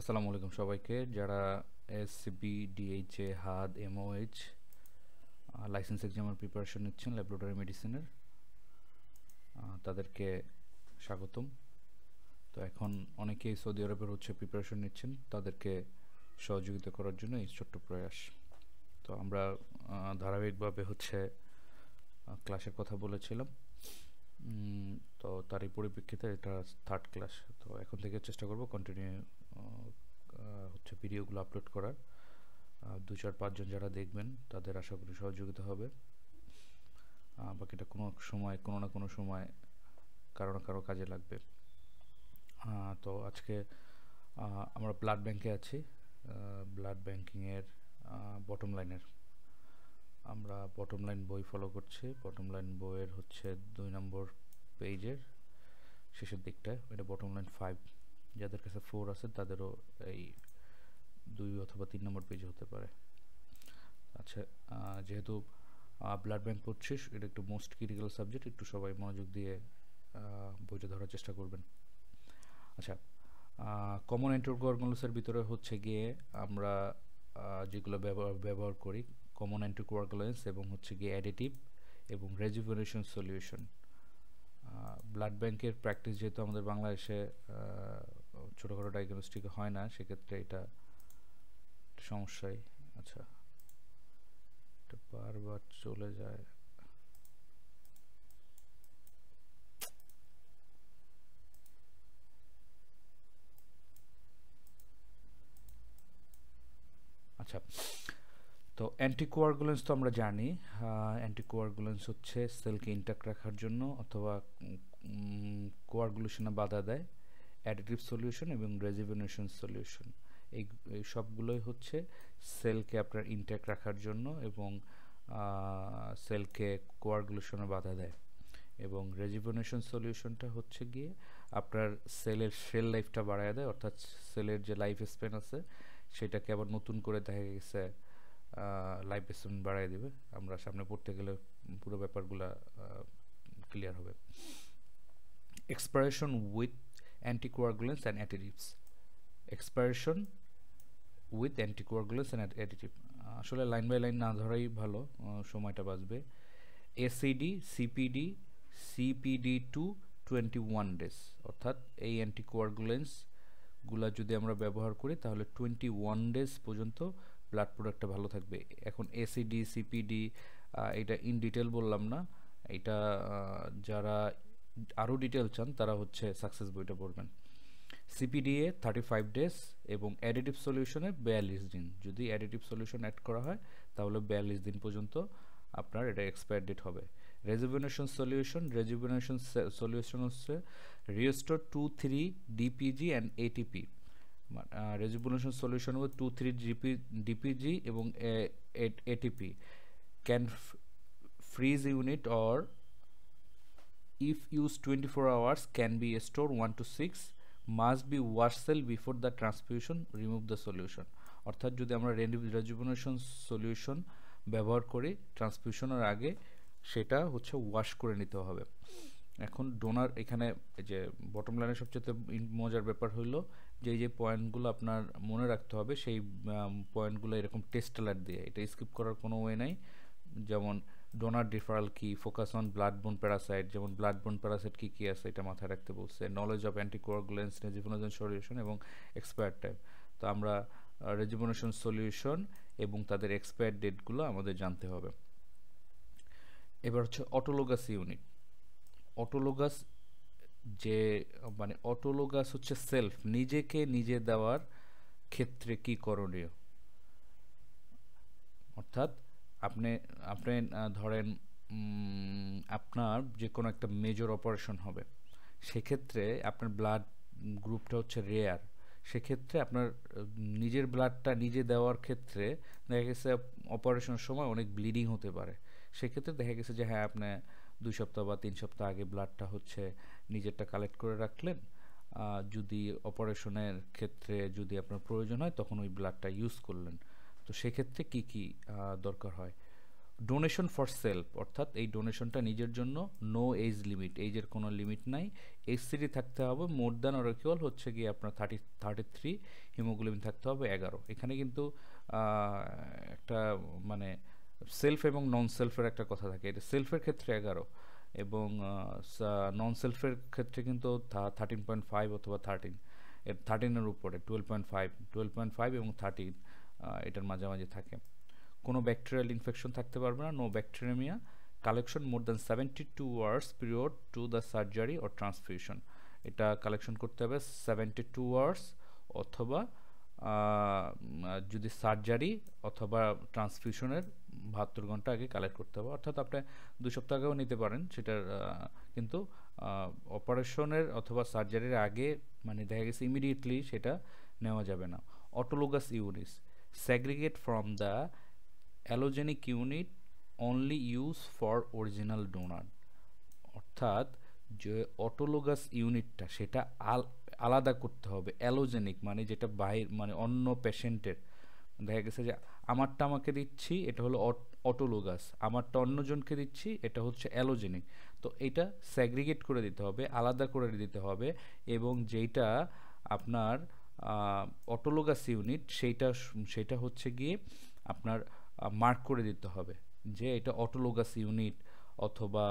আসসালামু আলাইকুম সবাইকে। যারা এসসিবি, ডিএইচএ, হাদ, এমওএইচ লাইসেন্স এক্সামের প্রিপারেশন নিচ্ছেন ল্যাবরেটরি মেডিসিনের, তাদেরকে স্বাগতম। তো এখন অনেকেই সৌদি আরবের প্রিপারেশন নিচ্ছেন, তাদেরকে সহযোগিতা করার জন্য এই ছোট্ট প্রয়াস। তো আমরা ধারাবাহিকভাবে ক্লাসের কথা বলেছিলাম। তো তারই পরিপ্রেক্ষিতে এটা থার্ড ক্লাস। তো এখন থেকে চেষ্টা করব কন্টিনিউ ভিডিওগুলো আপলোড করার। 2-4-5 জন যারা দেখবেন তাদের আশা করি সহযোগিতা হবে। বাকিটা কোনো না কোনো সময় কারো না কারো কাজে লাগবে। তো আজকে আমরা ব্লাড ব্যাংকে আছি। ব্লাড ব্যাংকিংয়ের বটম লাইনের আমরা বটম লাইন বই ফলো করছি। বটম লাইন বইয়ের 2 নম্বর পেজের শেষের দিকটায় এটা বটম লাইন 5। যাদের কাছে 4 আছে তাদেরও এই 2 অথবা 3 নম্বর পেজে হতে পারে। আচ্ছা, যেহেতু ব্লাড ব্যাংক পড়ছিস, এটা একটু মোস্ট ক্রিটিক্যাল সাবজেক্ট, একটু সবাই মনোযোগ দিয়ে বইটা ধরার চেষ্টা করবেন। আচ্ছা, কমন অ্যান্টিকোয়াগুলেন্টসের ভিতরে গিয়ে আমরা যেগুলো ব্যবহার করি, কমন অ্যান্টিকোয়াগুলেন্টস এবং গিয়ে অ্যাডিটিভ এবং রেজুভেনেশন সলিউশন। ব্লাড ব্যাংকের প্র্যাকটিস যেহেতু আমাদের বাংলাদেশে ছোটোখাটো ডায়াগনস্টিক হয় না, সেক্ষেত্রে এটা সমস্যাই। আচ্ছা, এটা বারবার চলে যায়। আচ্ছা, তো অ্যান্টিকোয়াগুলেন্স তো আমরা জানি। অ্যান্টিকোয়াগুলেন্স সেলকে ইন্ট্যাক্ট রাখার জন্য অথবা কোয়াগুলেশনে বাধা দেয়। অ্যাডিটিভ সলিউশন এবং রেজুভেনেশন সলিউশন এই এই সবগুলোই সেলকে আপনার ইন্ট্যাক্ট রাখার জন্য এবং সেলকে কোয়াগুলেশনে বাধা দেয়। এবং রেজুভেনেশন সলিউশনটা গিয়ে আপনার সেলের শেল লাইফটা বাড়ায় দেয়, অর্থাৎ সেলের যে লাইফ স্প্যান আছে সেটাকে আবার নতুন করে দেখা গেছে লাইফ স্প্যান বাড়ায় দিবে। আমরা সামনে পড়তে গেলে পুরো ব্যাপারগুলা ক্লিয়ার হবে। Expiration with anticoagulants and additives. Expiration with anticoagulants and additive, আসলে লাইন বাই লাইন না ধরাই ভালো, সময়টা বাঁচবে। এসিডি, সিপিডি, সিপিডি 21 ডেজ, অর্থাৎ এই অ্যান্টিকোয়াগুলেন্টসগুলো যদি আমরা ব্যবহার করি তাহলে 21 ডেজ পর্যন্ত ব্লাড প্রোডাক্টটা ভালো থাকবে। এখন এসিডি, সিপিডি এটা ইন ডিটেল বললাম না, এটা যারা আরও ডিটেল চান তারা সাকসেস বইটা পড়বেন। সিপিডিএ 35 ডেজ এবং অ্যাডিটিভ সলিউশনে 42 দিন। যদি অ্যাডিটিভ সলিউশন অ্যাড করা হয় তাহলে 42 দিন পর্যন্ত আপনার এটা এক্সপায়ার ডেট হবে। Rejuvenation restore 2,3 DPG and ATP. Rejuvenation solution হবে 2,3 ডিপিজি এবং ATP can freeze unit or if used 24 hours can be stored 1 to 6, must be washed cell before the transfusion, remove the solution। অর্থাৎ যদি আমরা রেজুভেনেশন solution ব্যবহার করি ট্রান্সফিউশনের আগে, সেটা wash করে নিতে হবে। এখন ডোনার, এখানে যে বটম লাইনের সবচেয়ে মজার ব্যাপার হলো যে এই যে পয়েন্টগুলো আপনার মনে রাখতে হবে, সেই পয়েন্টগুলো এরকম টেস্ট অ্যালার্ট দিয়ে, এটা স্কিপ করার কোনো ওয়ে নাই। যেমন ডোনার ডিফারাল কি, ফোকাস অন ব্লাড বোন প্যারাসাইট, যেমন ব্লাড বোন প্যারাসাইট কী কী আছে এটা মাথায় রাখতে বলছে। নলেজ অফ অ্যান্টিকোয়াগুলেন্টস, রেজুভেনেশন সলিউশন এবং এক্সপায়ার টাইম। তো আমরা রেজুভেনেশন সলিউশন এবং তাদের এক্সপায়ার ডেটগুলো আমাদের জানতে হবে। এবার অটোলোগাস ইউনিট। অটোলোগাস যে অটোলোগাস সেলফ নিজেকে নিজে দেওয়ার ক্ষেত্রে কি করণীয়। অর্থাৎ আপনি আপনি ধরেন আপনার যে কোনো একটা মেজর অপারেশন হবে, সেক্ষেত্রে আপনার ব্লাড গ্রুপটা রেয়ার। সেক্ষেত্রে আপনার নিজের ব্লাডটা নিজে দেওয়ার ক্ষেত্রে দেখা গেছে অপারেশনের সময় অনেক ব্লিডিং হতে পারে। সেক্ষেত্রে দেখা গেছে যে হ্যাঁ, আপনি 2 সপ্তাহ বা 3 সপ্তাহ আগে ব্লাডটা নিজেরটা কালেক্ট করে রাখলেন। যদি অপারেশনের ক্ষেত্রে যদি আপনার প্রয়োজন হয় তখন ওই ব্লাডটা ইউজ করলেন। তো সেক্ষেত্রে কি কি দরকার হয়। ডোনেশন ফর সেলফ, অর্থাৎ এই ডোনেশনটা নিজের জন্য, নো এজ লিমিট, এজের কোনো লিমিট নাই, এইচসিডি থাকতে হবে মোর দ্যান অর ইকুয়াল হচ্ছে গিয়ে আপনার 33, হিমোগ্লোবিন থাকতে হবে 11। এখানে কিন্তু একটা মানে সেলফ এবং নন সেলফের একটা কথা থাকে, এটা সেলফের ক্ষেত্রে 11 এবং নন সেলফের ক্ষেত্রে কিন্তু 13.5 অথবা 13-এর উপরে 12.5 এবং 13 এটার মাঝামাঝি থাকে। কোনো ব্যাকটেরিয়াল ইনফেকশন থাকতে পারবে না, no bacteraemia, collection more than 72 hours period to the surgery or transfusion, এটা কালেকশন করতে হবে 72 আওয়ার্স অথবা যদি সার্জারি অথবা ট্রান্সফিউশনের 72 ঘন্টা আগে কালেক্ট করতে হবে, অর্থাৎ আপনি 2 সপ্তাহ আগেও নিতে পারেন সেটার, কিন্তু অপারেশনের অথবা সার্জারির আগে মানে দেখা গেছে ইমিডিয়েটলি সেটা নেওয়া যাবে না। Autologous units segregate from the allogenic unit only use for original donor, অর্থাৎ যে অটোলোগাস ইউনিটটা সেটা আলাদা করতে হবে। অ্যালোজেনিক মানে যেটা বাহির মানে অন্য পেশেন্টের, দেখা গেছে যে আমারটা আমাকে দিচ্ছি এটা হলো অটোলোগাস, আমারটা অন্যজনকে দিচ্ছি এটা হচ্ছে অ্যালোজেনিক, তো এটা স্যাগ্রিগেট করে দিতে হবে, আলাদা করে দিতে হবে, এবং যেইটা আপনার অটোলোগাস ইউনিট সেইটা হচ্ছে গিয়ে আপনার মার্ক করে দিতে হবে যে এটা অটোলোগাস ইউনিট, অথবা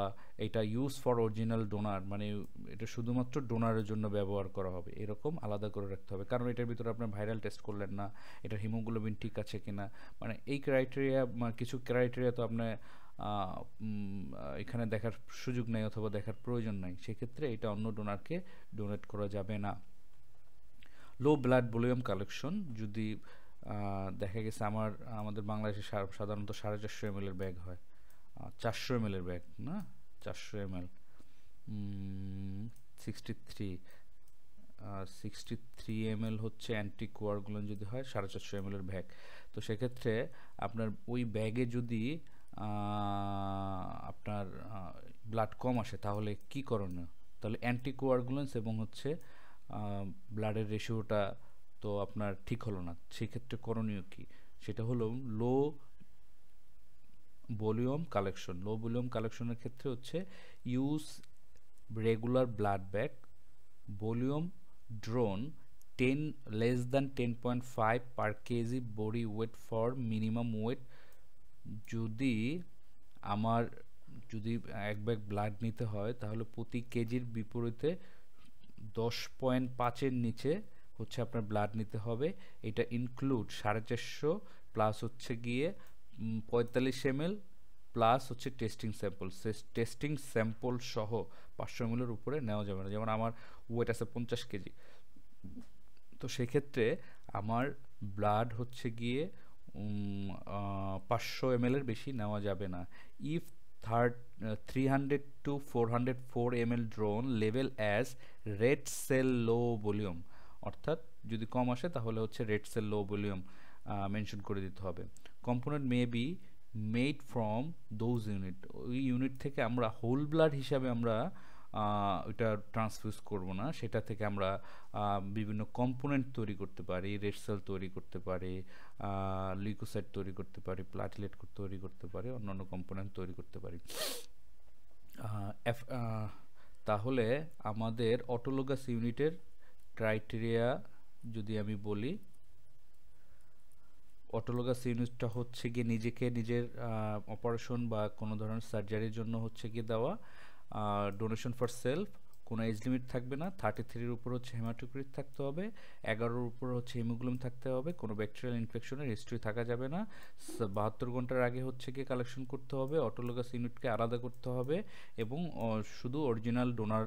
এটা ইউজ ফর অরিজিনাল ডোনার মানে এটা শুধুমাত্র ডোনারের জন্য ব্যবহার করা হবে, এরকম আলাদা করে রাখতে হবে। কারণ এটার ভিতরে আপনার ভাইরাল টেস্ট করলেন না, এটার হিমোগ্লোবিন ঠিক আছে কিনা, মানে এই ক্রাইটেরিয়া, কিছু ক্রাইটেরিয়া তো আপনার এখানে দেখার সুযোগ নেই অথবা দেখার প্রয়োজন নাই, সেক্ষেত্রে এটা অন্য ডোনারকে ডোনেট করা যাবে না। লো ব্লাড ভলিউম কালেকশন, যদি দেখা গেছে আমাদের বাংলাদেশে সাধারণত 450 ml এর ব্যাগ হয়, 400 ml এর ব্যাগ না, 400 ml 63 ml হচ্ছে অ্যান্টিকোয়াগুলান যদি হয় 450 ml এর ব্যাগ, তো সেক্ষেত্রে আপনার ওই ব্যাগে যদি আপনার ব্লাড কম আসে তাহলে কি করণীয়, তাহলে অ্যান্টিকোয়াগুলেন্স এবং হচ্ছে ব্লাডের রেশিওটা তো আপনার ঠিক হলো না, সেক্ষেত্রে করণীয় কি, সেটা হলো লো ভলিউম কালেকশন। লো ভলিউম কালেকশনের ক্ষেত্রে হচ্ছে use regular blood bag, volume drone 10 less than 10.5 per kg body weight for minimum weight, যদি এক ব্যাগ ব্লাড নিতে হয় তাহলে প্রতি কেজির বিপরীতে 10.5-এর নিচে হচ্ছে আপনার ব্লাড নিতে হবে, এটা ইনক্লুড 450 প্লাস হচ্ছে গিয়ে 45 ml প্লাস হচ্ছে টেস্টিং স্যাম্পল সহ 500 ml এর উপরে নেওয়া যাবে না। যেমন আমার ওয়েট আছে 50 কেজি, তো সেক্ষেত্রে আমার ব্লাড হচ্ছে গিয়ে 500 ml এর বেশি নেওয়া যাবে না। If 300 to 404 ml drone level as red cell low volume, অর্থাৎ যদি কম আসে তাহলে হচ্ছে রেড সেল লো ভলিউম মেনশন করে দিতে হবে। Component may be made from those unit, ওই ইউনিট থেকে আমরা হোল ব্লাড হিসাবে আমরা ওইটা ট্রান্সফিউজ করব না, সেটা থেকে আমরা বিভিন্ন কম্পোনেন্ট তৈরি করতে পারি, রেড সেল তৈরি করতে পারি, লিউকোসাইট তৈরি করতে পারি, প্লাটিলেট তৈরি করতে পারি, অন্যান্য কম্পোনেন্ট তৈরি করতে পারি। তাহলে আমাদের অটোলোগাস ইউনিটের ক্রাইটেরিয়া যদি আমি বলি, অটোলোগাস ইউনিটটা হচ্ছে গিয়ে নিজের অপারেশন বা কোনো ধরনের সার্জারির জন্য হচ্ছে গিয়ে দেওয়া, ডোনেশন ফর সেলফ, কোনো এজ লিমিট থাকবে না, 33-এর উপর হচ্ছে হেমাটোক্রিট থাকতে হবে, 11-এর উপর হচ্ছে হিমোগ্লোবিন থাকতে হবে, কোনো ব্যাকটেরিয়াল ইনফেকশনের হিস্ট্রি থাকা যাবে না, 72 ঘন্টার আগে হচ্ছে গিয়ে কালেকশন করতে হবে, অটোলোগাস ইউনিটকে আলাদা করতে হবে এবং শুধু অরিজিনাল ডোনার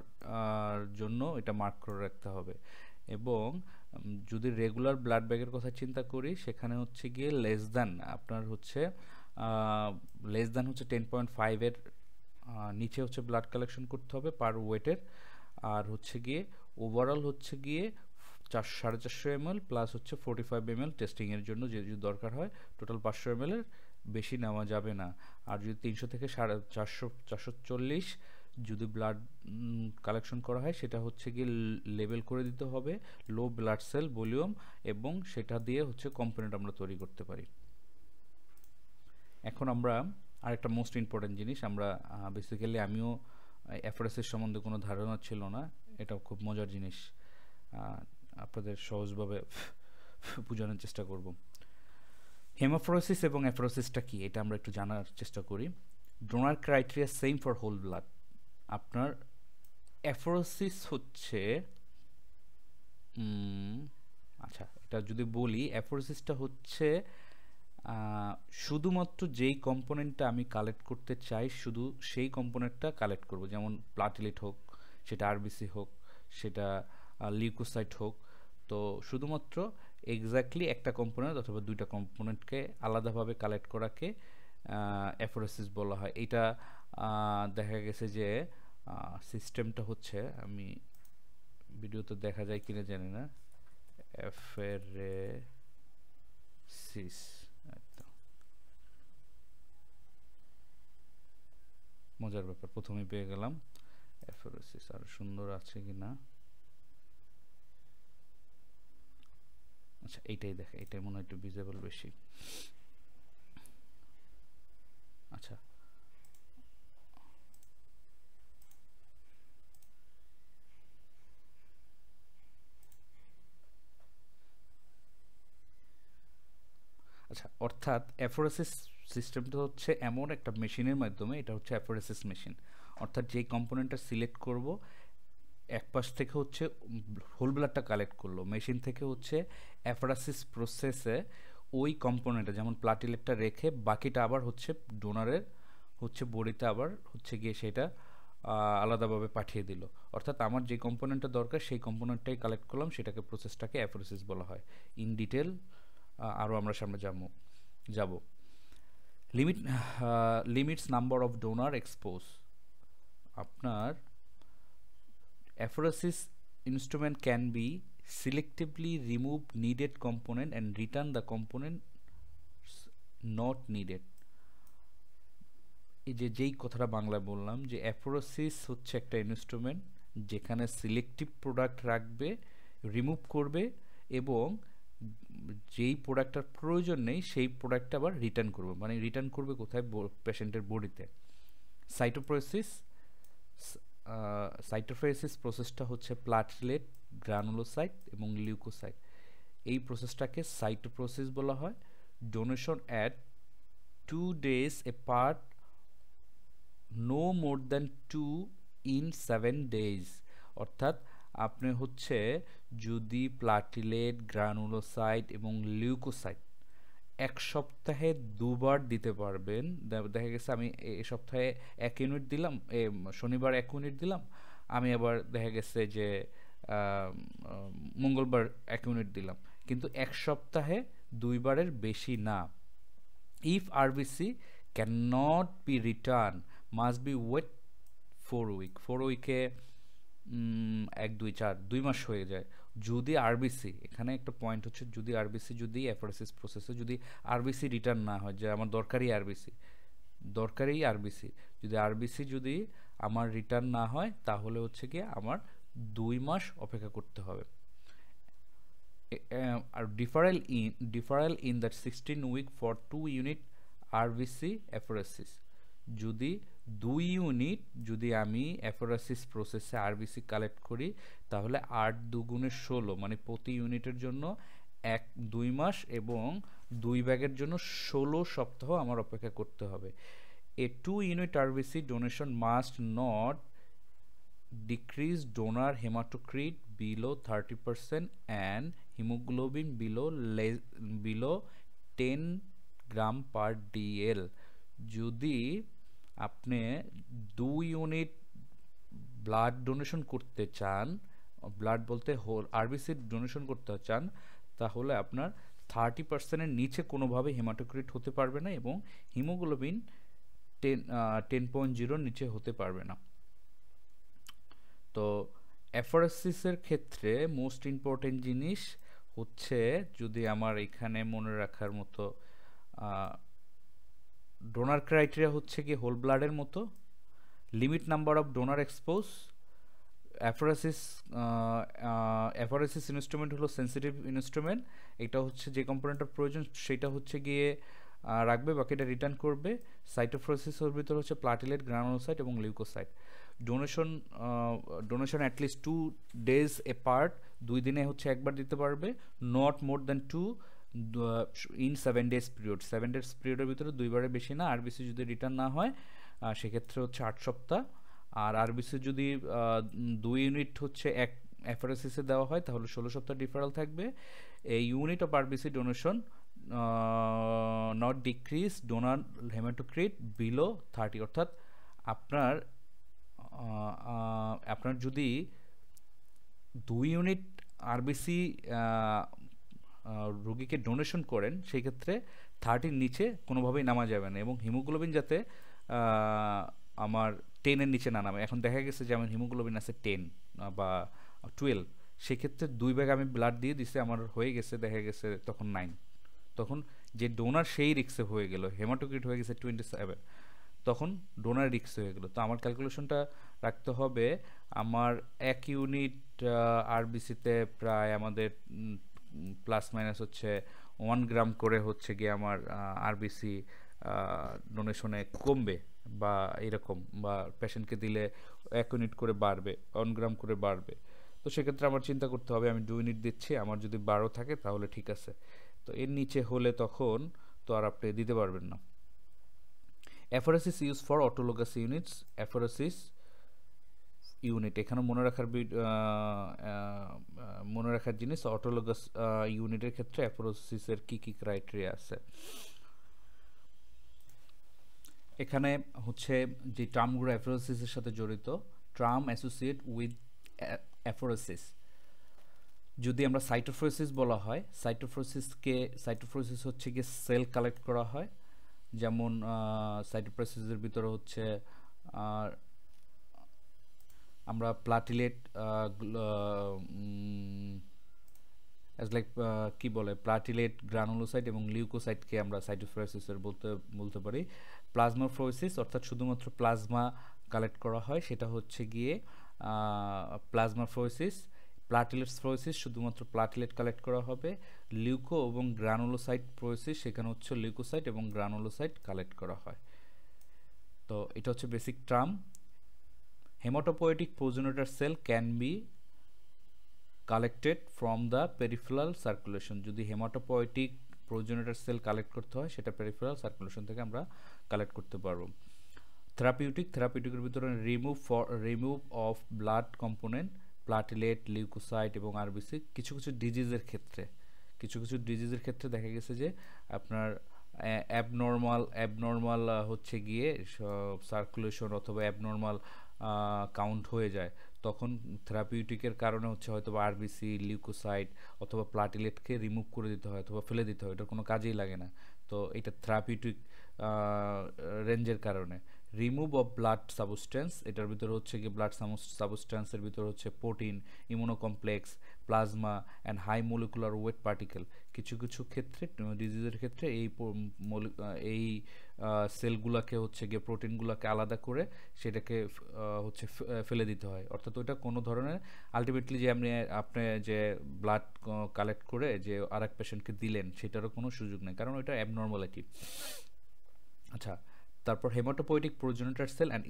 জন্য এটা মার্ক করে রাখতে হবে। এবং যদি রেগুলার ব্লাড ব্যাগের কথা চিন্তা করি সেখানে হচ্ছে গিয়ে লেস দ্যান হচ্ছে 10.5-এর নিচে হচ্ছে ব্লাড কালেকশন করতে হবে পার ওয়েটের, আর হচ্ছে গিয়ে ওভারঅল হচ্ছে গিয়ে 450 ml প্লাস হচ্ছে 45 ml টেস্টিংয়ের জন্য যে যদি দরকার হয়, টোটাল 500 ml এর বেশি নেওয়া যাবে না। আর যদি 300 থেকে 440 যদি ব্লাড কালেকশন করা হয় সেটা হচ্ছে গিয়ে লেবেল করে দিতে হবে লো ব্লাড সেল ভলিউম, এবং সেটা দিয়ে হচ্ছে কম্পোনেন্ট আমরা তৈরি করতে পারি। এখন আমরা আর একটা মোস্ট ইম্পর্টেন্ট জিনিস, আমরা বেসিক্যালি আমিও অ্যাফোরেসিস সম্বন্ধে কোনো ধারণা ছিল না, এটাও খুব মজার জিনিস, আপনাদের সহজভাবে বোঝানোর চেষ্টা করব। হেমোফোরেসিস এবং অ্যাফোরেসিসটা কি এটা আমরা একটু জানার চেষ্টা করি। Donor criteria same for whole blood. আপনার অ্যাফোরেসিস হচ্ছে আচ্ছা এটা যদি বলি, অ্যাফোরেসিসটা হচ্ছে শুধুমাত্র যেই কম্পোনেন্টটা আমি কালেক্ট করতে চাই শুধু সেই কম্পোনেন্টটা কালেক্ট করব, যেমন প্লাটিলেট হোক, সেটা আরবিসি হোক, সেটা লিউকোসাইট হোক। তো শুধুমাত্র এক্স্যাক্টলি একটা কম্পোনেন্ট অথবা দুইটা কম্পোনেন্টকে আলাদাভাবে কালেক্ট করাকে অ্যাফোরেসিস বলা হয়। এটা দেখা গেছে যে সিস্টেমটা হচ্ছে, আমি ভিডিওতে দেখা যায় কিনা জানি না, অ্যাফোরেসিস মজার ব্যাপার, প্রথমেই পেয়ে গেলাম। অ্যাফোরেসিস আর সুন্দর আছে কিনা, আচ্ছা এইটাই দেখে, এটাই মনে হয় একটু ভিজিবল বেশি। আচ্ছা আচ্ছা অর্থাৎ অ্যাফোরেসিস সিস্টেমটা হচ্ছে এমন একটা মেশিনের মাধ্যমে, এটা হচ্ছে অ্যাফোরেসিস মেশিন, অর্থাৎ যেই কম্পোনেন্টটা সিলেক্ট করব এক পাশ থেকে হচ্ছে হোল ব্লাডটা কালেক্ট করলো, মেশিন থেকে হচ্ছে অ্যাফোরেসিস প্রসেসে ওই কম্পোনেন্টটা যেমন প্লাটিলেটটা রেখে বাকিটা আবার হচ্ছে ডোনারের হচ্ছে বডিতে আবার হচ্ছে গিয়ে সেটা আলাদাভাবে পাঠিয়ে দিল। অর্থাৎ আমার যে কম্পোনেন্টটা দরকার সেই কম্পোনেন্টটাই কালেক্ট করলাম, সেটাকে প্রসেসটাকে অ্যাফোরেসিস বলা হয়। ইন ডিটেল আরও আমরা সামনে যাব। Limits number of donor expose. আপনার apheresis instrument can be selectively remove needed component and return the components not needed. এই যেই কথাটা বাংলায় বললাম যে অ্যাফোরেসিস হচ্ছে একটা ইনস্ট্রুমেন্ট যেখানে সিলেক্টিভ প্রোডাক্ট রাখবে, রিমুভ করবে এবং যেই প্রোডাক্টটার প্রয়োজন নেই সেই প্রোডাক্টটা আবার রিটার্ন করবে, মানে রিটার্ন করবে কোথায়, পেশেন্টের বডিতে। সাইটোপ্রোসিস সাইটোফেসিস প্রসেসটা হচ্ছে প্লাটলেট, গ্রানুলোসাইট এবং লিউকোসাইট, এই প্রসেসটাকে সাইটোপ্রোসিস বলা হয়। Donation at 2 days apart, no more than 2 in 7 days। অর্থাৎ আপনি হচ্ছে যদি প্লাটিলেট, গ্রানুলোসাইট এবং লিউকোসাইট এক সপ্তাহে দুবার দিতে পারবেন, দেখা গেছে আমি এ সপ্তাহে 1 ইউনিট দিলাম, শনিবার 1 ইউনিট দিলাম, আমি আবার দেখা গেছে যে মঙ্গলবার 1 ইউনিট দিলাম, কিন্তু এক সপ্তাহে 2 বারের বেশি না। If RBC can not be return must be wait 4 week. 4 উইকে 1 2 4 2 মাস হয়ে যায়। যদি আরবিসি, এখানে একটা পয়েন্ট হচ্ছে, যদি আরবিসি যদি অ্যাফোরেসিস প্রসেসে যদি আরবিসি রিটার্ন না হয়, যে আমার দরকারি আরবিসি যদি আরবিসি যদি আমার রিটার্ন না হয় তাহলে হচ্ছে কি আমার 2 মাস অপেক্ষা করতে হবে। আর deferral in that 16 week for 2 unit RBC apheresis. যদি 2 ইউনিট যদি আমি অ্যাফোরেসিস প্রসেসে আরবিসি কালেক্ট করি তাহলে 8 2 16, মানে প্রতি ইউনিটের জন্য 2 মাস এবং 2 ব্যাগের জন্য 16 সপ্তাহ আমার অপেক্ষা করতে হবে। এ 2 unit RBC donation must not decrease donor hematocrit below 30% and hemoglobin below 10 gram per DL. যদি আপনি 2 ইউনিট ব্লাড ডোনেশন করতে চান, ব্লাড বলতে হোল আরবিসি ডোনেশন করতে চান, তাহলে আপনার 30%-এর নিচে কোনোভাবে হেমাটোক্রিট হতে পারবে না এবং হিমোগ্লোবিন 10.0 নিচে হতে পারবে না। তো অ্যাফোরেসিসের ক্ষেত্রে মোস্ট ইম্পর্টেন্ট জিনিস হচ্ছে, যদি আমার এখানে মনে রাখার মতো, ডোনার ক্রাইটেরিয়া হচ্ছে কি হোল ব্লাডের মতো, limit number of donor expose. Apheresis instrument হলো সেন্সিটিভ ইনস্ট্রুমেন্ট, এটা হচ্ছে যে কম্পোনেন্টের প্রয়োজন সেটা হচ্ছে গিয়ে রাখবে, বাকিটা রিটার্ন করবে। সাইটোফ্লোসিসের ভিতরে হচ্ছে প্লাটিলেট, গ্রানুলোসাইট এবং লিউকোসাইট। ডোনেশন অ্যাটলিস্ট 2 days এপার্ট, 2 দিনে হচ্ছে একবার দিতে পারবে, not more than 2 in 7 days period. 7 days পিরিয়ডের ভিতরে 2বারের বেশি না। আরবিসি যদি রিটার্ন না হয় সেক্ষেত্রে হচ্ছে 8 সপ্তাহ। আর আরবিসি যদি 2 ইউনিট হচ্ছে এক এফআরএসিসে দেওয়া হয় তাহলে 16 সপ্তাহ ডিফারেল থাকবে। এই unit of RBC donation not decrease donor hematocrit below 30, অর্থাৎ আপনার আপনার যদি 2 ইউনিট আরবিসি রোগীকে ডোনেশন করেন সেই ক্ষেত্রে 30-র নিচে কোনোভাবেই নামা যাবে না, এবং হিমোগ্লোবিন যাতে আমার 10-এর নিচে না নামে। এখন দেখা গেছে যে আমার হিমোগ্লোবিন আছে 10 বা 12, সেক্ষেত্রে 2 ব্যাগ আমি ব্লাড দিয়ে দিছি, আমার হয়ে গেছে দেখা গেছে তখন 9, তখন যে ডোনার সেই রিক্সে হয়ে গেল, হেমাটোক্রিট হয়ে গেছে 27, তখন ডোনার রিক্স হয়ে গেল। তো আমার ক্যালকুলেশনটা রাখতে হবে, আমার 1 ইউনিট আরবিসিতে প্রায় আমাদের প্লাস মাইনাস হচ্ছে 1 গ্রাম করে হচ্ছে গিয়ে আমার আরবিসি ডোনেশনে কমবে বা এরকম, বা পেশেন্টকে দিলে 1 ইউনিট করে বাড়বে, 1 গ্রাম করে বাড়বে। তো সেক্ষেত্রে আমার চিন্তা করতে হবে আমি 2 ইউনিট দিচ্ছি, আমার যদি 12 থাকে তাহলে ঠিক আছে, তো এর নিচে হলে তখন তো আর আপনি দিতে পারবেন না। Apheresis use for autologous units. Apheresis unit এখানে মনে রাখার জিনিস, অটোলোগাস ইউনিটের ক্ষেত্রে অ্যাফোরেসিসের কি কি ক্রাইটেরিয়া আছে। এখানে হচ্ছে যে টার্মগুলো অ্যাফোরেসিসের সাথে জড়িত, টার্ম অ্যাসোসিয়েট উইথ অ্যাফোরেসিস, যদি আমরা সাইটোফ্লোসিস বলা হয়, সাইটোফ্লোসিস হচ্ছে গিয়ে সেল কালেক্ট করা হয়, যেমন সাইটোফ্লোসিসের ভিতরে হচ্ছে আমরা প্লাটিলেট কি বলে প্লাটিলেট, গ্রানুলোসাইট এবং লিউকোসাইটকে আমরা সাইটোফ্লোসিসের বলতে পারি। প্লাজমাফ্লোসিস অর্থাৎ শুধুমাত্র প্লাজমা কালেক্ট করা হয়, সেটা হচ্ছে গিয়ে প্লাজমাফ্লোসিস। প্লাটিলেট ফ্লোসিস শুধুমাত্র প্লাটিলেট কালেক্ট করা হবে। লিউকো এবং গ্রানুলোসাইট ফ্লোসিস, সেখানে হচ্ছে লিউকোসাইট এবং গ্রানুলোসাইট কালেক্ট করা হয়। তো এটা হচ্ছে basic term. Haematopoietic progenitor cell can be collected from the peripheral circulation. যদি হেমাটোপয়েটিক প্রোজেনেটর সেল কালেক্ট করতে হয় সেটা পেরিফেরাল সার্কুলেশন থেকে আমরা কালেক্ট করতে পারবো। থেরাপিউটিকের ভিতরে remove of blood component, platelet, leucocyte এবং আরবিসি। কিছু ডিজিজের ক্ষেত্রে দেখা গেছে যে আপনার অ্যাবনর্মাল হচ্ছে গিয়ে সার্কুলেশন অথবা অ্যাবনর্মাল কাউন্ট হয়ে যায়, তখন থেরাপিউটিকের কারণে হচ্ছে হয়তো বা আরবিসি, লিউকোসাইট অথবা প্লাটিলেটকে রিমুভ করে দিতে হয় অথবা ফেলে দিতে হয়, এটার কোনো কাজেই লাগে না। তো এটা থেরাপিউটিক রেঞ্জের কারণে। রিমুভ অফ ব্লাড সাবস্টেন্স, এটার ভিতরে হচ্ছে কি ব্লাড সাবস্টেন্সের ভিতরে হচ্ছে protein, immunocomplex, plasma and high molecular weight particle. কিছু ক্ষেত্রে ডিজিজের ক্ষেত্রে এই সেলগুলোকে হচ্ছে গিয়ে প্রোটিনগুলোকে আলাদা করে সেটাকে হচ্ছে ফেলে দিতে হয়, অর্থাৎ ওইটা কোনো ধরনের আলটিমেটলি যে আপনি যে ব্লাড কালেক্ট করে যে আরেক পেশেন্টকে দিলেন সেটারও কোনো সুযোগ নেই, কারণ ওইটা অ্যাবনর্মালিটি। আচ্ছা, তারপর haematopoietic progenitor cell and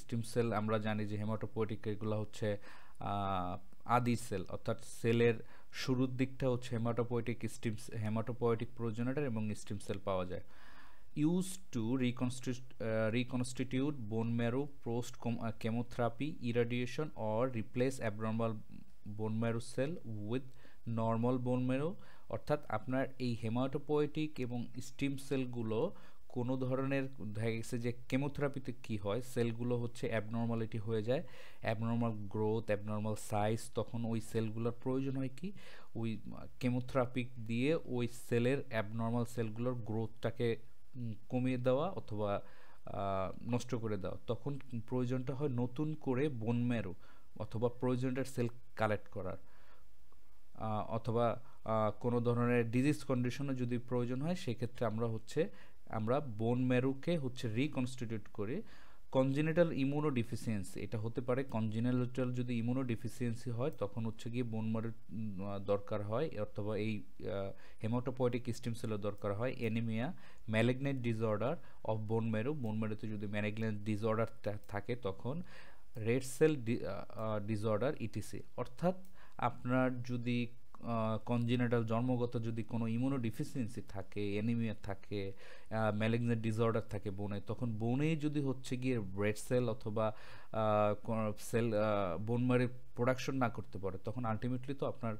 stem cell আমরা জানি যে হেমাটোপয়েটিক এগুলো হচ্ছে আদি সেল, অর্থাৎ সেলের শুরুর দিকটা হচ্ছে হেমাটোপয়েটিক প্রোজেনেটর এবং স্টিম সেল পাওয়া যায়। Use to reconstitute bone marrow post chemotherapy, irradiation or replace abnormal bone marrow cell with normal bone marrow। অর্থাৎ আপনার এই হেমাটোপয়েটিক এবং স্টিম সেলগুলো কোনো ধরনের দেখা গেছে যে কেমোথেরাপিতে কি হয়, সেলগুলো হচ্ছে অ্যাবনর্মালিটি হয়ে যায়, অ্যাবনর্মাল গ্রোথ, অ্যাবনর্মাল সাইজ, তখন ওই সেলগুলোর প্রয়োজন হয় কি ওই কেমোথেরাপি দিয়ে ওই সেলের অ্যাবনর্মাল সেলগুলোর গ্রোথটাকে কমিয়ে দেওয়া অথবা নষ্ট করে দেওয়া, তখন প্রয়োজনটা হয় নতুন করে বোন ম্যারো অথবা প্রয়োজনটার সেল কালেক্ট করার, অথবা কোনো ধরনের ডিজিজ কন্ডিশনে যদি প্রয়োজন হয় সেক্ষেত্রে আমরা বোন ম্যারোকে হচ্ছে রিকনস্টিটিউট করে কনজেনিটাল ইমিউনোডিফিসিয়েন্সি, এটা হতে পারে কনজেনিটাল যদি ইমিউনোডিফিসিয়েন্সি হয় তখন হচ্ছে গিয়ে বোন ম্যারো দরকার হয়, অথবা এই হেমাটোপয়েটিক স্টেম সেলের দরকার হয়। অ্যানিমিয়া, ম্যালিগন্যান্ট ডিসঅর্ডার অফ বোন ম্যারোতে যদি ম্যালিগন্যান্ট ডিসঅর্ডার থাকে তখন রেড সেল ডিসঅর্ডার ইটিসি। অর্থাৎ আপনার যদি কনজেনিটাল জন্মগত যদি কোনো ইমিউনোডিফিসিয়েন্সি থাকে, অ্যানিমিয়া থাকে, ম্যালিগন্যান্ট ডিসঅর্ডার থাকে বোনে, তখন বোনে যদি হচ্ছে গিয়ে রেড সেল অথবা সেল বোন ম্যারো প্রোডাকশন না করতে পারে, তখন আলটিমেটলি তো আপনার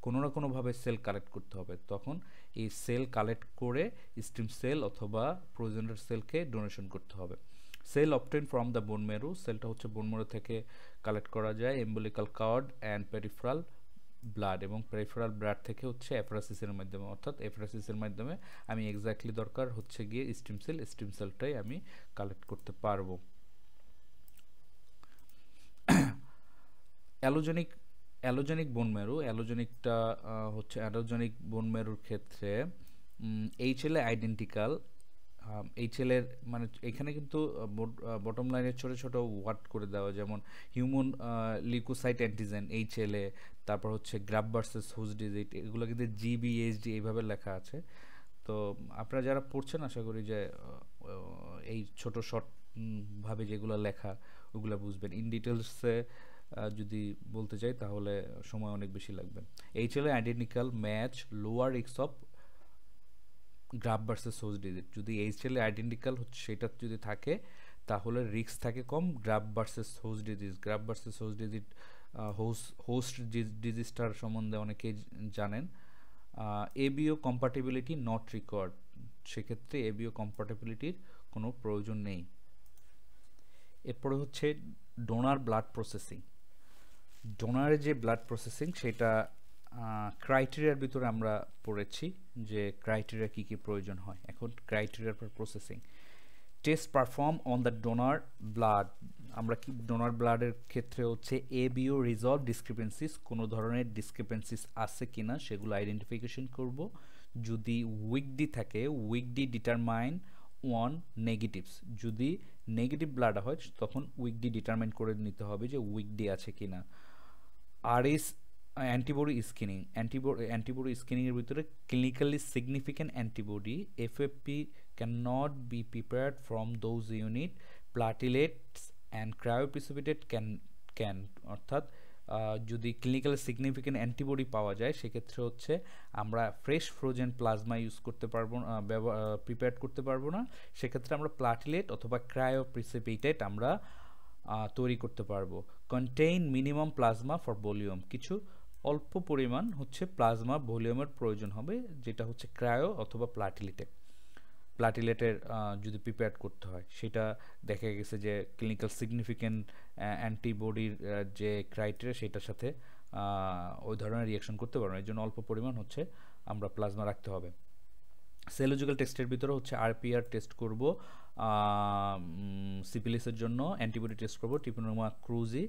কোনো না কোনোভাবে সেল কালেক্ট করতে হবে। তখন এই সেল কালেক্ট করে স্টেম সেল অথবা প্রোজেনার সেলকে ডোনেশন করতে হবে। Cell obtain from the bone marrow, সেলটা হচ্ছে বোন ম্যারো থেকে কালেক্ট করা যায় umbilical cord and peripheral blood, এবং পেরিফেরাল ব্লাড থেকে হচ্ছে অ্যাফ্রাসিসের মাধ্যমে, অর্থাৎ অ্যাফ্রাসিসের মাধ্যমে আমি এক্স্যাক্টলি দরকার হচ্ছে গিয়ে স্টেম সেলটাই আমি কালেক্ট করতে পারবো। অ্যালোজেনিক বোন ম্যারো, অ্যালোজেনিকটা হচ্ছে অ্যালোজেনিক বোন ম্যারোর ক্ষেত্রে HLA আইডেন্টিক্যাল। HLA মানে এখানে কিন্তু বটম লাইনের ছোটো ছোটো ওয়ার্ড করে দেওয়া, যেমন হিউম্যান লিউকোসাইট অ্যান্টিজেন HLA, তারপর হচ্ছে গ্রাফ ভার্সেস হোস্ট ডিজিট, এগুলো কিন্তু GBHD এইভাবে লেখা আছে। তো আপনারা যারা পড়ছেন আশা করি যে এই ছোট শর্ট ভাবে যেগুলো লেখা ওগুলো বুঝবেন। ইন ডিটেলসে যদি বলতে চাই তাহলে সময় অনেক বেশি লাগবে। HLA identical match lower risk of graft versus host disease. যদি HLA আইডেন্টিক্যাল হচ্ছে সেটা যদি থাকে তাহলে রিস্ক থাকে কম graft versus host disease. Graft versus host disease, host ডিজিজটার সম্বন্ধে অনেকেই জানেন। ABO কম্প্যাটিবিলিটি নট রিকোয়ার্ড, সেক্ষেত্রে ABO কম্প্যাটিবিলিটির কোনো প্রয়োজন নেই। এরপরে হচ্ছে ডোনার ব্লাড প্রসেসিং। ডোনারের যে ব্লাড প্রসেসিং সেটা ক্রাইটেরিয়ার ভিতরে আমরা পড়েছি যে ক্রাইটেরিয়া কী কী প্রয়োজন হয়। এখন ক্রাইটেরিয়ার for processing, test perform on the donor blood. আমরা কি ডোনার ব্লাডের ক্ষেত্রে হচ্ছে ABO রিজলভ ডিসক্রিপেন্সিস, কোনো ধরনের ডিসক্রিপেন্সিস আছে কিনা সেগুলো আইডেন্টিফিকেশন করব। যদি উইকডি থাকে, উইকডি ডিটারমাইন ওয়ান নেগেটিভস, যদি নেগেটিভ ব্লাড হয় তখন উইকডি ডিটারমাইন করে নিতে হবে যে উইকডি আছে কিনা। RS অ্যান্টিবডি স্ক্রিনিং, অ্যান্টিবডি স্ক্রিনিংয়ের ভিতরে clinically significant antibody FFP cannot be prepared from those unit, platelets and cryoprecipitate can অর্থাৎ যদি ক্লিনিক্যালি সিগনিফিক্যান্ট অ্যান্টিবডি পাওয়া যায় সেক্ষেত্রে হচ্ছে আমরা ফ্রেশ ফ্রোজেন প্লাজমা ইউজ করতে পারবো, প্রিপেয়ার করতে পারবো না। সেক্ষেত্রে আমরা প্লাটিলেট অথবা ক্রায়োপ্রিসিপিটেট আমরা তৈরি করতে পারবো। Contain minimum plasma for volume, কিছু অল্প পরিমাণ হচ্ছে প্লাজমা ভলিউমের প্রয়োজন হবে, যেটা হচ্ছে ক্রায়ো অথবা প্লাটিলেটের যদি প্রিপেয়ার করতে হয়। সেটা দেখা গেছে যে ক্লিনিক্যাল সিগনিফিক্যান্ট অ্যান্টিবডির যে ক্রাইটেরিয়া সেটার সাথে ওই ধরনের রিয়াকশন করতে পারবো, এর জন্য অল্প পরিমাণ হচ্ছে আমরা প্লাজমা রাখতে হবে। সেলোজিক্যাল টেস্টের ভিতরে হচ্ছে RPR টেস্ট করব, সিপিলিসের জন্য অ্যান্টিবডি টেস্ট করব ট্রিপোনোমা ক্রুজি।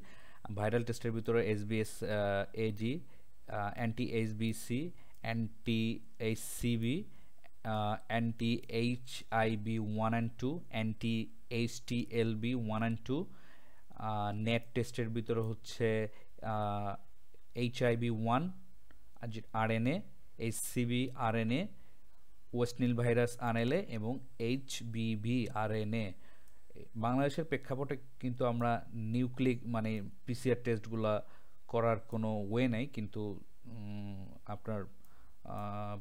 ভাইরাল টেস্টের ভিতরে SBS AG, anti HBC, anti HCV, anti HIV 1 and 2, anti HTLV 1 and 2। NAT টেস্টের ভিতরে হচ্ছে HIV 1 RNA, HCV RNA, West Nile virus RNA এবং HBV RNA। বাংলাদেশের প্রেক্ষাপটে কিন্তু আমরা নিউক্লিক মানে PCR টেস্টগুলো করার কোনো ওয়ে নাই, কিন্তু আপনার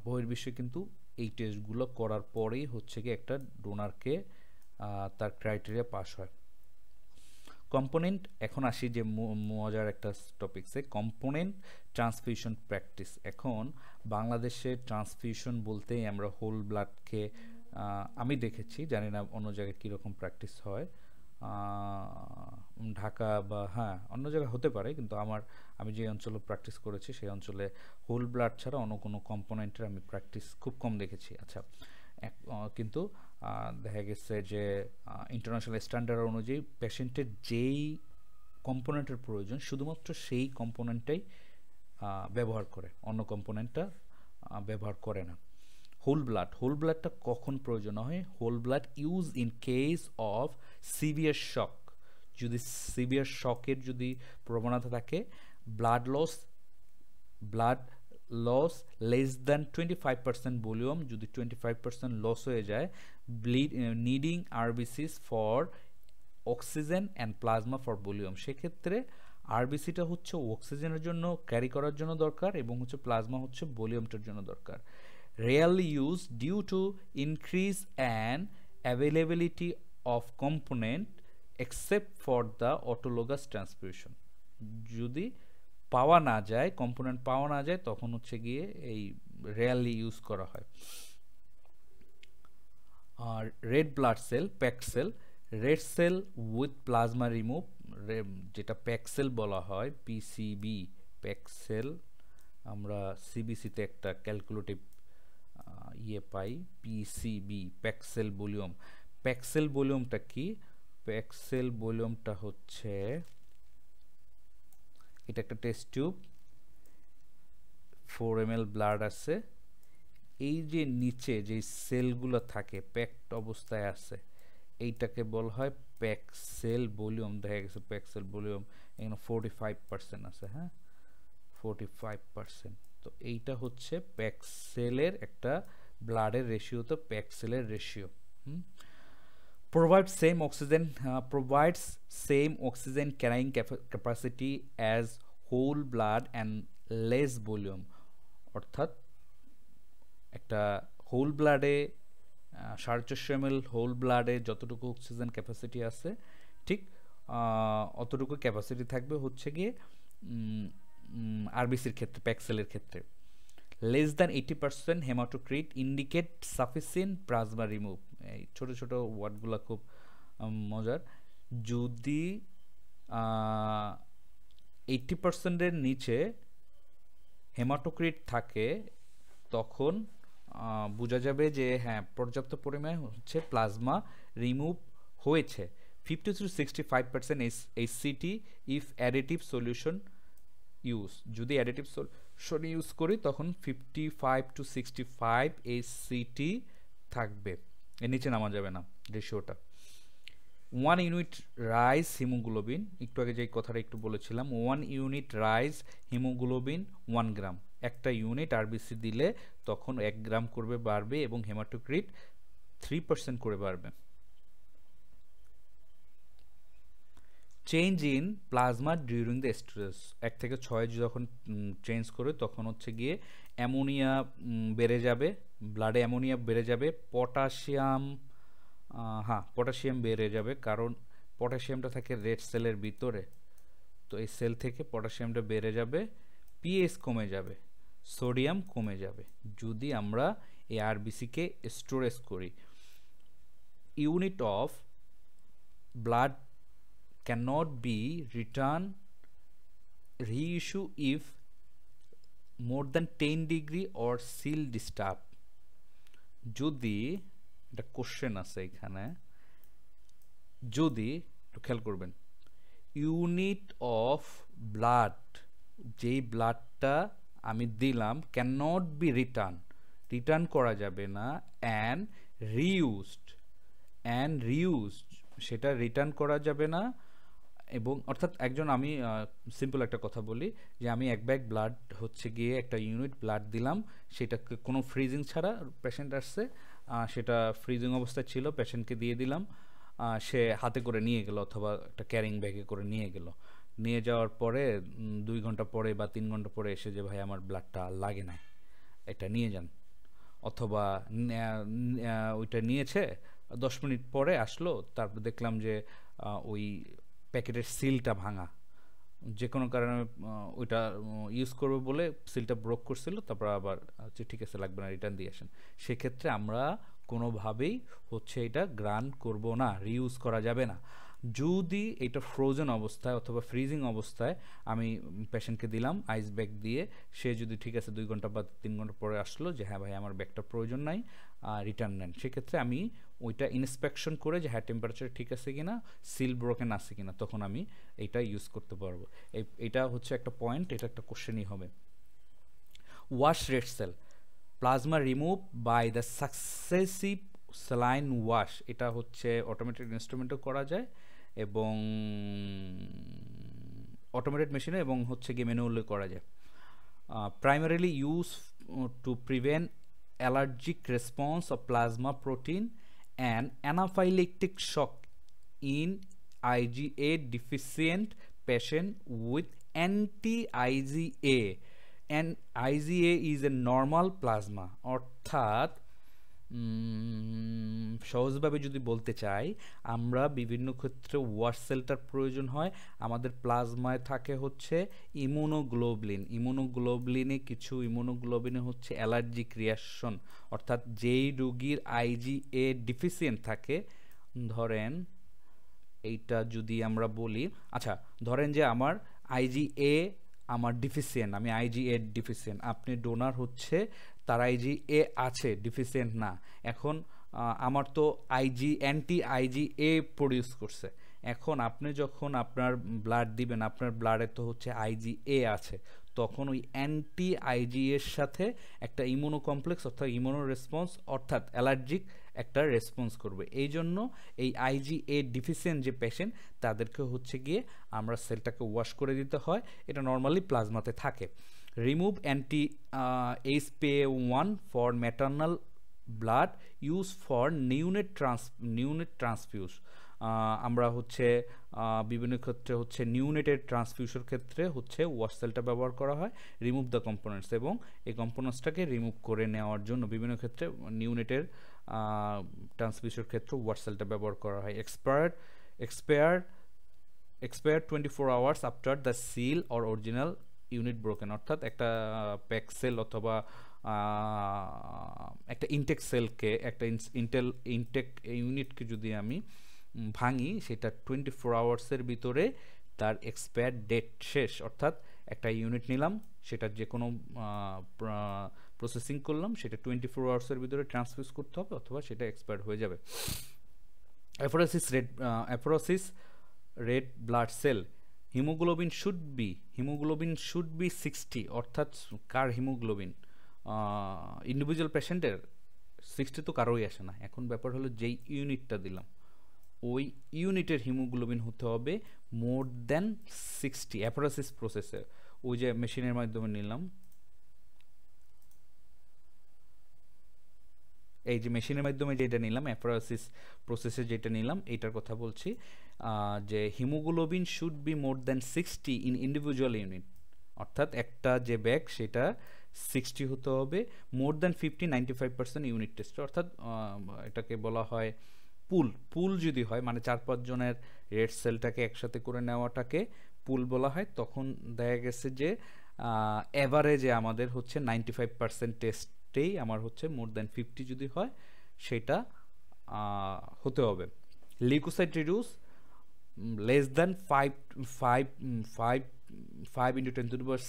বহির্বিশ্বে কিন্তু এই টেস্টগুলো করার পরেই হচ্ছে কি একটা ডোনারকে তার ক্রাইটেরিয়া পাস হয়। কম্পোনেন্ট, এখন আসি যে মজার একটা টপিকসে, কম্পোনেন্ট ট্রান্সফিউশন প্র্যাকটিস। এখন বাংলাদেশে ট্রান্সফিউশন বলতেই আমরা হোল ব্লাডকে আমি দেখেছি, জানি না অন্য জায়গায় কীরকম প্র্যাকটিস হয়, ঢাকা বা হ্যাঁ অন্য জায়গায় হতে পারে, কিন্তু আমি যে অঞ্চলে প্র্যাকটিস করেছি সেই অঞ্চলে হোল ব্লাড ছাড়া অন্য কোনো কম্পোনেন্টের আমি প্র্যাকটিস খুব কম দেখেছি। আচ্ছা, কিন্তু দেখা গেছে যে ইন্টারন্যাশনাল স্ট্যান্ডার্ড অনুযায়ী পেশেন্টের যেই কম্পোনেন্টের প্রয়োজন শুধুমাত্র সেই কম্পোনেন্টটাই ব্যবহার করে, অন্য কম্পোনেন্টটা ব্যবহার করে না। হোল ব্লাডটা কখন প্রয়োজন হয়? Whole blood use in case of severe shock, যদি সিভিয়ার শকের যদি প্রবণতা থাকে, blood loss less than 25% volume, যদি 25% লস হয়ে যায়, needing RBCs for oxygen and plasma for volume, সেক্ষেত্রে আরবিসিটা হচ্ছে অক্সিজেনের জন্য ক্যারি করার জন্য দরকার এবং হচ্ছে প্লাজমা হচ্ছে ভলিউমটার জন্য দরকার। Rarely use due to increase and availability of component except for the autologous transfusion, যদি পাওয়া না যায়, কম্পোনেন্ট পাওয়া না যায়, তখন হচ্ছে গিয়ে এই রেয়ারলি ইউজ করা হয়। আর red blood cell, pack cell, red cell with plasma remove, যেটা প্যাক সেল বলা হয়, পিসিবি প্যাক সেল, আমরা সিবিসিতে একটা ক্যালকুলেটিভ পাই, PCV pack cell volume. Pack cell ভলিউমটা কি? প্যাক সেল ভলিউমটা হচ্ছে, এটা একটা টেস্ট টিউব, 4 ml ব্লাড আছে, এই যে নিচে যে সেলগুলো থাকে প্যাকড অবস্থায় আছে, এইটাকে বলা হয় প্যাক সেল ভলিউম। দেখা গেছে প্যাক সেল ভলিউম এখানে 45% আছে, হ্যাঁ 45%। তো এইটা হচ্ছে প্যাক সেলের একটা ব্লাডের রেশিও, তো প্যাক সেলের ratio. provides same oxygen carrying capacity as whole blood and less volume, অর্থাৎ একটা হোল ব্লাডে 450 ml হোল ব্লাডে যতটুকু অক্সিজেন ক্যাপাসিটি আছে, ঠিক অতটুকু ক্যাপাসিটি থাকবে হচ্ছে গিয়ে আরবিসির ক্ষেত্রে, প্যাকসেলের ক্ষেত্রে। Less than 80% haematocrit indicate sufficient plasma remove. এই ছোট ছোট ওয়ার্ডগুলো খুব মজার। যদি 80%-এর নিচে হেমাটোক্রিট থাকে, তখন বোঝা যাবে যে হ্যাঁ পর্যাপ্ত পরিমাণে হচ্ছে প্লাজমা রিমুভ হয়েছে। 50 to 65% HCT if additive solution use, যদি অ্যাডিটিভ সলিউশন ইউজ করি তখন 55 to 65 HCT থাকবে, এর নিচে নামা যাবে না রেশিওটা। 1 ইউনিট রাইজ হিমোগ্লোবিন, একটু আগে যে কথাটা একটু বলেছিলাম, 1 ইউনিট রাইজ হিমোগ্লোবিন 1 গ্রাম, একটা ইউনিট আরবিসি দিলে তখন 1 গ্রাম করবে বাড়বে এবং হেমাটোক্রিট 3% করে বাড়বে। Change in plasma during the storage, 1 থেকে 6 যখন চেঞ্জ করে তখন হচ্ছে গিয়ে অ্যামোনিয়া বেড়ে যাবে, ব্লাডে অ্যামোনিয়া বেড়ে যাবে, পটাশিয়াম বেড়ে যাবে, কারণ পটাশিয়ামটা থাকে রেড সেলের ভিতরে, তো এই সেল থেকে পটাশিয়ামটা বেড়ে যাবে, পিএইচ কমে যাবে, সোডিয়াম কমে যাবে যদি আমরা এই আরবিসিকে স্টোরেজ করি। Unit of blood cannot be reissue if more than 10 degree or seal disturb, যদি এটা কোশ্চেন আছে এখানে, যদি একটু খেয়াল করবেন, ইউনিট অফ ব্লাড, যেই ব্লাডটা আমি দিলাম, ক্যানট বি রিটার্ন করা যাবে না, অ্যান্ড রিউজড সেটা রিটার্ন করা যাবে না, এবং অর্থাৎ একজন, আমি সিম্পল একটা কথা বলি যে আমি 1 ব্যাগ ব্লাড হচ্ছে গিয়ে একটা ইউনিট ব্লাড দিলাম, সেটাকে কোনো ফ্রিজিং ছাড়া, পেশেন্ট আসছে, সেটা ফ্রিজিং অবস্থায় ছিল, পেশেন্টকে দিয়ে দিলাম, সে হাতে করে নিয়ে গেল অথবা একটা ক্যারিং ব্যাগে করে নিয়ে গেল, নিয়ে যাওয়ার পরে 2 ঘন্টা পরে বা 3 ঘন্টা পরে এসে যে ভাই আমার ব্লাডটা লাগে না, এটা নিয়ে যান, অথবা ওইটা নিয়েছে 10 মিনিট পরে আসলো, তারপর দেখলাম যে ওই প্যাকেটের সিলটা ভাঙা, যে কোনো কারণে ওইটা ইউজ করবে বলে সিলটা ব্রোক করছিল, তারপর আবার ঠিক আছে লাগবে না, রিটার্ন দিয়ে আসেন। সেক্ষেত্রে আমরা কোনোভাবেই হচ্ছে এটা গ্রান্ট করব না, রিইউজ করা যাবে না। যদি এটা ফ্রোজেন অবস্থায় অথবা ফ্রিজিং অবস্থায় আমি পেশেন্টকে দিলাম আইস ব্যাগ দিয়ে, সে যদি ঠিক আছে 2 ঘন্টা বা 3 ঘন্টা পরে আসলো যে হ্যাঁ ভাই আমার ব্যাগটা প্রয়োজন নাই, রিটার্ন নেন, সেক্ষেত্রে আমি ওইটা ইন্সপেকশন করে যে হ্যাঁ টেম্পারেচার ঠিক আছে কিনা, সিল ব্রোকেন আছে কিনা, তখন আমি এইটা ইউজ করতে পারবো। এটা হচ্ছে একটা পয়েন্ট, এটা একটা কোশ্চেনই হবে। Wash red cell, plasma remove by the successive saline wash, এটা হচ্ছে অটোমেটেড ইনস্ট্রুমেন্টও করা যায় এবং অটোমেটেড মেশিনে এবং হচ্ছে গিয়ে ম্যানুয়ালি করা যায়। Primarily used to prevent allergic response of plasma protein and anaphylactic shock in IgA deficient patient with anti-IgA, and IgA is a normal plasma, অর্থাৎ সহজভাবে যদি বলতে চাই, আমরা বিভিন্ন ক্ষেত্রে ওয়াশ সেলটার প্রয়োজন হয়, আমাদের প্লাজমায় থাকে হচ্ছে ইমিউনোগ্লোবুলিনে কিছু ইমিউনোগ্লোবুলিনে হচ্ছে অ্যালার্জিক রিয়াকশন, অর্থাৎ যেই রোগীর আইজিএ ডিফিসিয়েন্ট থাকে, ধরেন এইটা যদি আমরা বলি, আচ্ছা ধরেন যে আমার আইজিএ আমার ডিফিসিয়েন্ট, আমি আইজিএ ডিফিসিয়েন্ট, আপনি ডোনার হচ্ছে তার আইজিএ আছে, ডিফিসিয়েন্ট না। এখন আমার তো অ্যান্টি আইজিএ প্রডিউস করছে, এখন আপনি যখন আপনার ব্লাড দিবেন, আপনার ব্লাডে তো হচ্ছে আইজিএ আছে, তখন ওই অ্যান্টি আইজিএর সাথে একটা ইমিউনো কমপ্লেক্স অর্থাৎ ইমিউনো রেসপন্স অর্থাৎ অ্যালার্জিক একটা রেসপন্স করবে। এই জন্য এই আইজিএ ডিফিসিয়েন্ট যে পেশেন্ট, তাদেরকে হচ্ছে গিয়ে আমরা সেলটাকে ওয়াশ করে দিতে হয়, এটা নর্মালি প্লাজমাতে থাকে। Remove anti HPA1 for maternal blood use for neonate transfuse, আমরা হচ্ছে বিভিন্ন ক্ষেত্রে হচ্ছে নিউনেটের ট্রান্সফিউশন ক্ষেত্রে হচ্ছে ওয়াশ সেলটা ব্যবহার করা হয়। রিমুভ দ্য কম্পোনেন্টস, এবং এই কম্পোনেন্টসটাকে রিমুভ করে নেওয়ার জন্য বিভিন্ন ক্ষেত্রে নিউনেটের ট্রান্সফিউশন ক্ষেত্রে ওয়াশ সেলটা ব্যবহার করা হয়। expired 24 hours after the seal or original unit broken, অর্থাৎ একটা প্যাক সেল অথবা একটা ইনটেক সেলকে, একটা ইনটেক ইউনিটকে যদি আমি ভাঙি, সেটা 24 আওয়ার্সের ভিতরে তার এক্সপায়ার ডেট শেষ, অর্থাৎ একটা ইউনিট নিলাম, সেটা যে কোনো প্রসেসিং করলাম, সেটা 24 আওয়ার্সের ভিতরে ট্রান্সফিউজ করতে হবে অথবা সেটা এক্সপায়ার্ড হয়ে যাবে। Apheresis red blood cell, haemoglobin should be 60, অর্থাৎ কার হিমোগ্লোবিন, ইন্ডিভিজুয়াল পেশেন্টের 60 তো কারোই আসে না। এখন ব্যাপার হলো যেই ইউনিটটা দিলাম ওই ইউনিটের হিমোগ্লোবিন হতে হবে মোর দ্যান 60 অ্যাফোরোসিস প্রসেসে। ওই যে মেশিনের মাধ্যমে নিলাম, এই যে মেশিনের মাধ্যমে যেটা নিলাম, অ্যাফোরোসিস প্রসেসে যেটা নিলাম, এইটার কথা বলছি, যে haemoglobin should be more than 60 in individual unit, অর্থাৎ একটা যে ব্যাগ সেটা 60 হতে হবে, মোর দ্যান 95% ইউনিট টেস্ট, অর্থাৎ এটাকে বলা হয় পুল যদি হয়, মানে 4-5 জনের রেড সেলটাকে একসাথে করে নেওয়াটাকে পুল বলা হয়, তখন দেখা গেছে যে এভারেজে আমাদের হচ্ছে 95% টেস্টেই আমার হচ্ছে মোর দ্যান 50 যদি হয় সেটা হতে হবে। Leukocyte reduce less than 5 into 10 to the power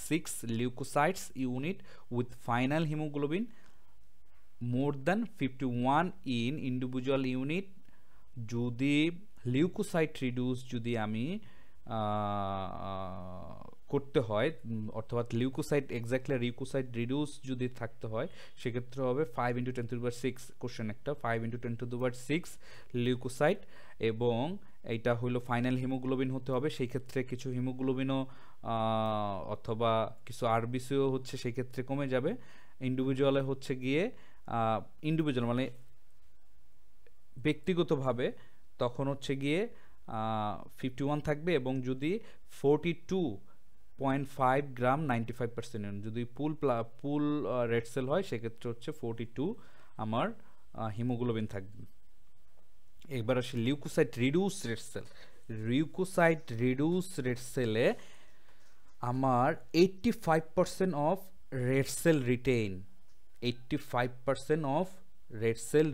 6 leukocytes unit with final hemoglobin more than 51 in individual unit, যদি লিউকোসাইট রিডিউস যদি আমি করতে হয়, অর্থাৎ লিউকোসাইট রিডিউস যদি থাকতে হয়, সেক্ষেত্রে হবে 5 into 10 to the power 6, question একটা 5 into 10 to the power 6 leukocyte, এবং এইটা হলো ফাইনাল হিমোগ্লোবিন হতে হবে। সেই ক্ষেত্রে কিছু হিমোগ্লোবিনও অথবা কিছু আরবিসিও হচ্ছে সেই ক্ষেত্রে কমে যাবে। ইন্ডিভিজুয়ালে হচ্ছে গিয়ে ইন্ডিভিজুয়াল মানে ব্যক্তিগতভাবে তখন হচ্ছে গিয়ে 51 থাকবে, এবং যদি 42.5 গ্রাম 95%, যদি পুল রেড সেল হয় সেক্ষেত্রে হচ্ছে 42 আমার হিমোগ্লোবিন থাকবে। এবার আসে লিউকোসাইট রিডিউস রেড সেলে আমার 85% of red cell retain, 85% of red cell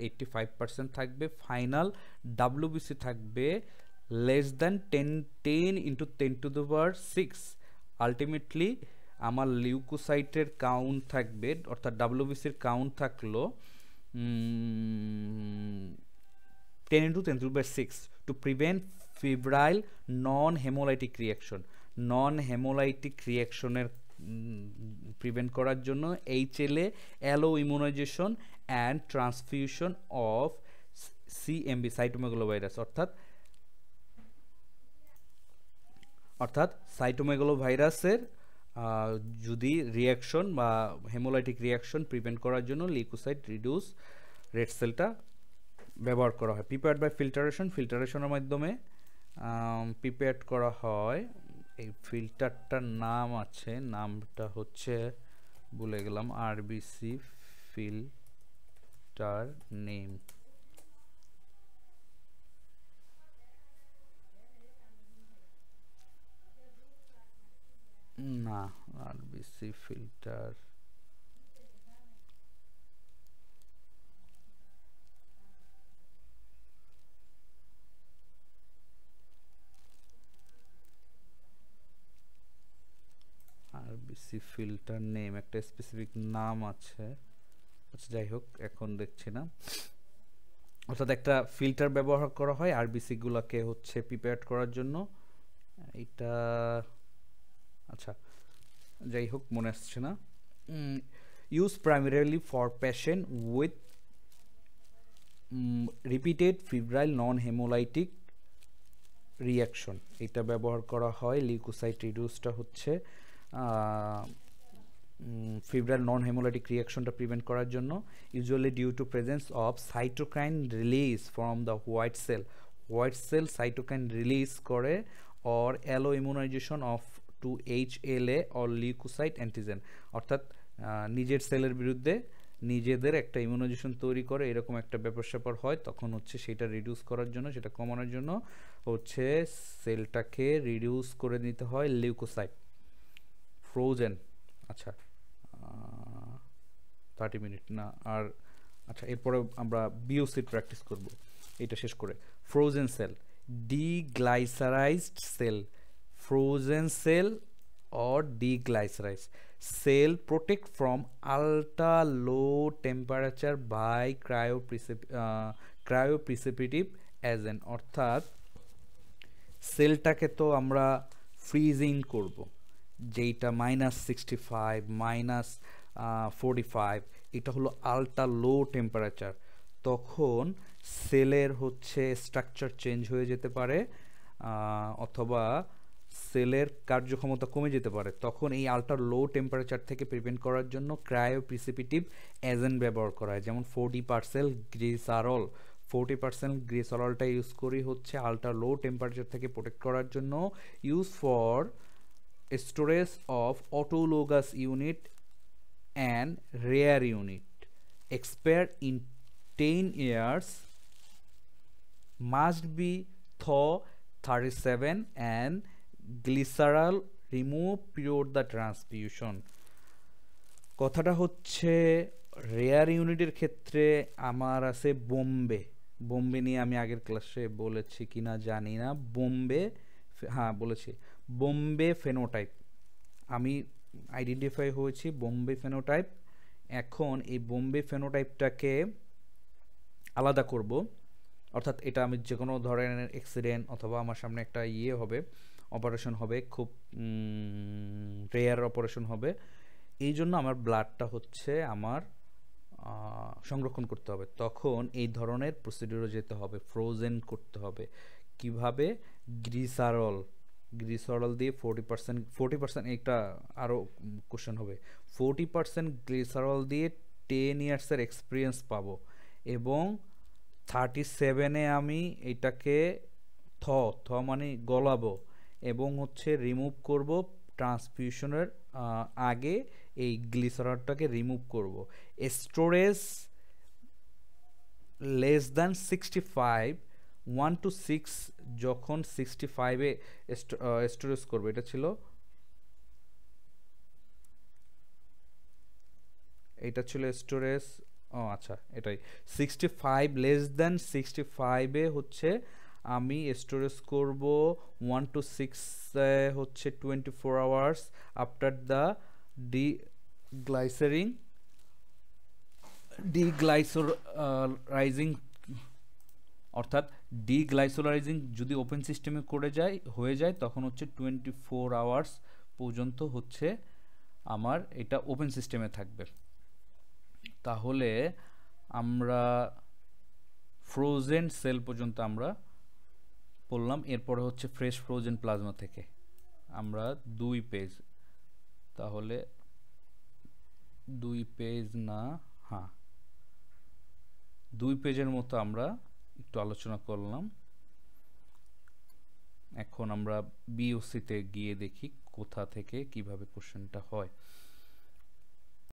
85% থাকবে। ফাইনাল ডাব্লিউবিসি থাকবে less than 10 into 10 to the power 6। Ultimately আমার লিউকোসাইটের কাউন্ট থাকবে, অর্থাৎ ডাব্লিউবিসির কাউন্ট থাকলো 10 into 10 to the power 6 to prevent febrile non-hemolytic reaction। Non hemolytic রিয়াকশনের prevent করার জন্য HLA alloimmunisation and transfusion of CMV cytomegalovirus অর্থাৎ সাইটোমেগালোভাইরাসের যদি রিয়াকশন বা হেমোলাইটিক রিয়াকশন প্রিভেন্ট করার জন্য লিউকোসাইট রিডিউস রেড সেলটা ব্যবহার করা হয়। প্রিপেয়ার্ড বাই ফিল্টারেশনের মাধ্যমে প্রিপেয়ার্ড করা হয়। এই ফিল্টারটার নাম আছে, নামটা হচ্ছে ভুলে গেলাম, আরবিসি ফিল্টার নেম না, RBC filter RBC filter name একটা স্পেসিফিক নাম আছে। আচ্ছা যাই হোক, এখন দেখছি না। অর্থাৎ একটা ফিল্টার ব্যবহার করা হয় আরবিসি গুলাকে হচ্ছে প্রিপেয়ার করার জন্য। এটা আচ্ছা যাই হোক, মনে আসছে না। Use primarily for patient with repeated febrile non haemolytic reaction, এটা ব্যবহার করা হয়। লিউকোসাইট রিডিউসটা হচ্ছে ফিব্রাইল নন হেমোলাইটিক রিয়াকশনটা প্রিভেন্ট করার জন্য। Usually due to presence of cytokine release from the white cell cytokine release করে or allo immunisation of to HLA or leucocyte antigen, অর্থাৎ নিজের সেলের বিরুদ্ধে নিজেদের একটা ইমিউনাইজেশন তৈরি করে, এরকম একটা ব্যাপার স্যাপার হয়। তখন হচ্ছে সেটা রিডিউস করার জন্য, সেটা কমানোর জন্য হচ্ছে সেলটাকে রিডিউস করে নিতে হয় লিউকোসাইট ফ্রোজেন। আচ্ছা 30 মিনিট না আর। আচ্ছা এরপরে আমরা বিওসি প্র্যাকটিস করব এটা শেষ করে। Frozen cell, deglycerised cell, frozen cell or deglycerized cell protect from ultra low temperature by cryoprecipitative agent, অর্থাৎ সেলটাকে তো আমরা ফ্রিজিং করব, যেটা -65 -45, এটা হলো আলট্রা লো টেম্পারেচার। তখন সেলের হচ্ছে স্ট্রাকচার চেঞ্জ হয়ে যেতে পারে অথবা সেলের কার্যক্ষমতা কমে যেতে পারে। তখন এই আলট্রা লো টেম্পারেচার থেকে প্রিভেন্ট করার জন্য ক্রায়োপ্রিসিপিটিভ এজেন্ট ব্যবহার করা হয়, যেমন 40% গ্লিসারল। 40% গ্লিসারলটা ইউজ করি হচ্ছে আলট্রা লো টেম্পারেচার থেকে প্রোটেক্ট করার জন্য। Use for storage of autologous unit and rare unit, expire in 10 years, must be thaw 37 and glycerol remove period the transfusion। কথাটা হচ্ছে রেয়ার ইউনিটের ক্ষেত্রে আমার আছে বোম্বে নিয়ে আমি আগের ক্লাসে বলেছি কিনা জানি না। হ্যাঁ বলেছি, বোম্বে ফেনোটাইপ আমি আইডেন্টিফাই হয়েছি, বোম্বে ফেনোটাইপ। এখন এই বোম্বে ফেনোটাইপটাকে আলাদা করব, অর্থাৎ এটা আমি যে কোনো ধরনের অ্যাক্সিডেন্ট অথবা আমার সামনে একটা হবে, অপারেশন হবে, খুব রেয়ার অপারেশন হবে, এই জন্য আমার ব্লাডটা হচ্ছে আমার সংরক্ষণ করতে হবে। তখন এই ধরনের প্রসিডিউরে যেতে হবে, ফ্রোজেন করতে হবে। কিভাবে? গ্লিসারল দিয়ে 40%, এটা আরও কোশ্চেন হবে। 40% গ্লিসারল দিয়ে 10 ইয়ার্সের এক্সপিরিয়েন্স পাবো এবং 37-এ আমি এটাকে মানে গলাবো এবং হচ্ছে রিমুভ করব ট্রান্সফিউশনের আগে এই গ্লিসারলটাকে রিমুভ করব। স্টোরেজ লেস দ্যান 65, 1 to 6, যখন 65-এ স্টোরেজ করবো, এটা ছিল স্টোরেজ, আচ্ছা এটাই 65, লেস দ্যান 65-এ হচ্ছে আমি স্টোরেজ করব 1 to 6 হচ্ছে 24 আওয়ার্স আফটার দ্য ডিগ্লাইসোরাইজিং, অর্থাৎ ডিগ্লাইসোরাইজিং যদি ওপেন সিস্টেমে হয়ে যায় তখন হচ্ছে 24 আওয়ার্স পর্যন্ত হচ্ছে আমার এটা ওপেন সিস্টেমে থাকবে। তাহলে আমরা ফ্রোজেন সেল পর্যন্ত আমরা বললাম। এরপরে হচ্ছে ফ্রেশ ফ্রোজেন প্লাজমা থেকে আমরা 2 পেজ, তাহলে 2 পেজ না, হ্যাঁ 2 পেজের মতো আমরা একটু আলোচনা করলাম। এখন আমরা বিওসিতে গিয়ে দেখি কোথা থেকে কিভাবে কোশ্চেনটা হয়।